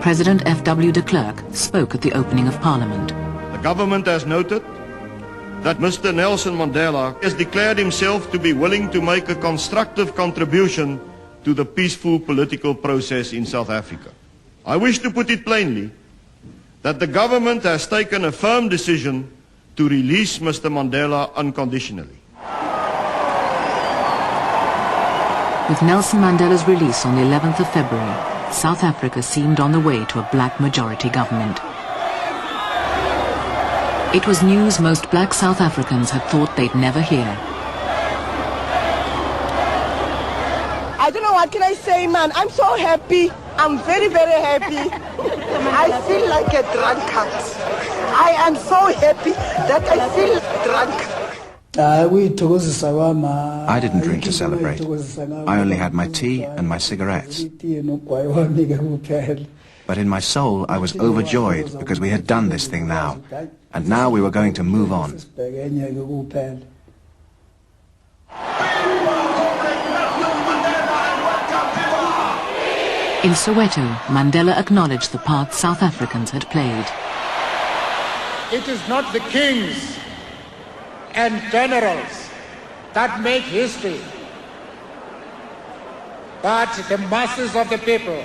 President F.W. de Klerk spoke at the opening of Parliament. The government has noted that Mr. Nelson Mandela has declared himself to be willing to make a constructive contribution to the peaceful political process in South Africa. I wish to put it plainly that the government has taken a firm decision to release Mr. Mandela unconditionally. With Nelson Mandela's release on the 11th of February, South Africa seemed on the way to a black majority government. It was news most black South Africans had thought they'd never hear. I don't know what can I say, man. I'm so happy. I'm very, very happy. I feel like a drunkard. I am so happy that I feel drunk. I didn't drink to celebrate. I only had my tea and my cigarettes. But in my soul, I was overjoyed because we had done this thing now. And now we were going to move on. In Soweto, Mandela acknowledged the part South Africans had played. It is not the kings and generals that make history, but the masses of the people.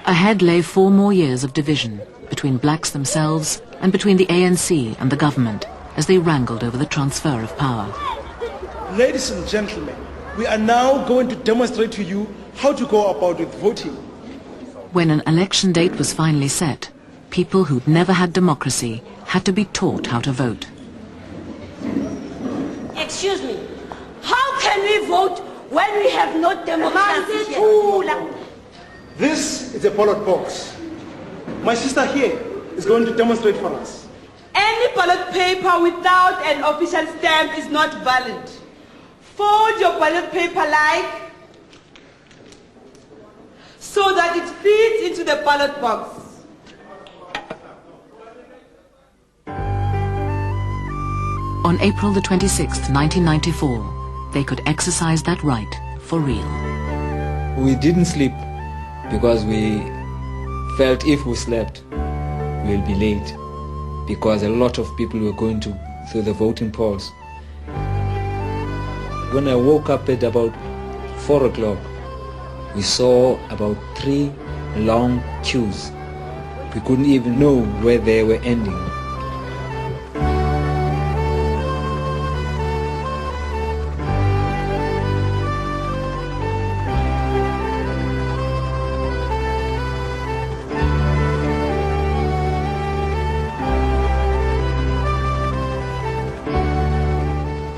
Ahead lay 4 more years of division between blacks themselves and between the ANC and the government as they wrangled over the transfer of power. Ladies and gentlemen, we are now going to demonstrate to you how to go about with voting. When an election date was finally set, people who'd never had democracy had to be taught how to vote. Excuse me, how can we vote when we have no democracy here? This is a ballot box. My sister here is going to demonstrate for us. Any ballot paper without an official stamp is not valid. Fold your ballot paper so that it fits into the ballot box. On April the 26th, 1994, they could exercise that right for real. We didn't sleep because we felt if we slept, we'll be late, because a lot of people were going to the voting polls. When I woke up at about 4 o'clock, we saw about 3 long queues. We couldn't even know where they were ending.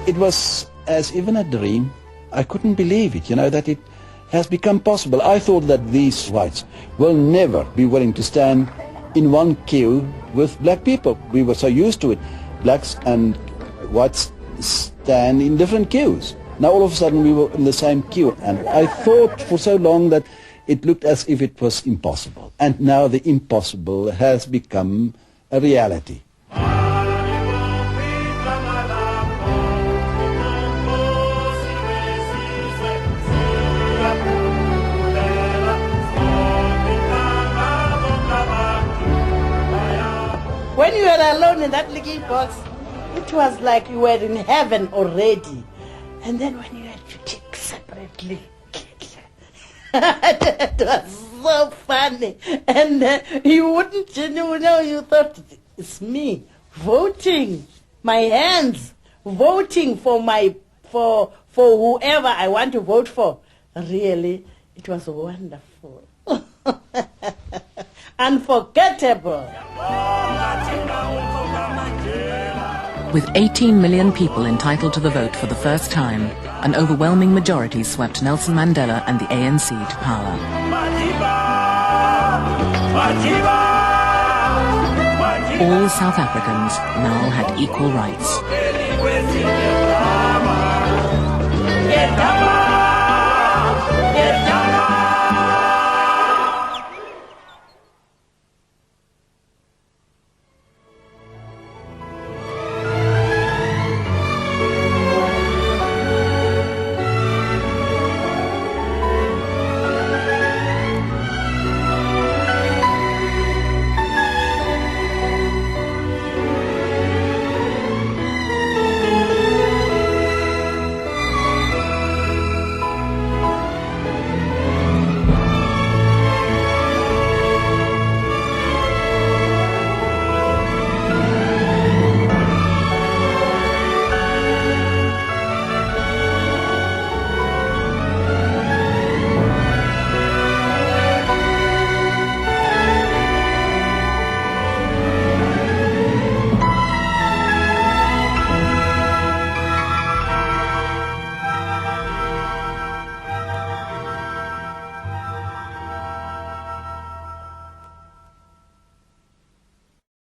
It was as even a dream. I couldn't believe it, that it has become possible. I thought that these whites will never be willing to stand in one queue with black people. We were so used to it. Blacks and whites stand in different queues. Now all of a sudden we were in the same queue. And I thought for so long that it looked as if it was impossible. And now the impossible has become a reality. When you were alone in that little box, it was like you were in heaven already. And then when you had to take separately, it was so funny. And you wouldn't, you thought, it's me voting, my hands voting for whoever I want to vote for. Really, it was wonderful. Unforgettable. With 18 million people entitled to the vote for the first time, an overwhelming majority swept Nelson Mandela and the ANC to power. All South Africans now had equal rights.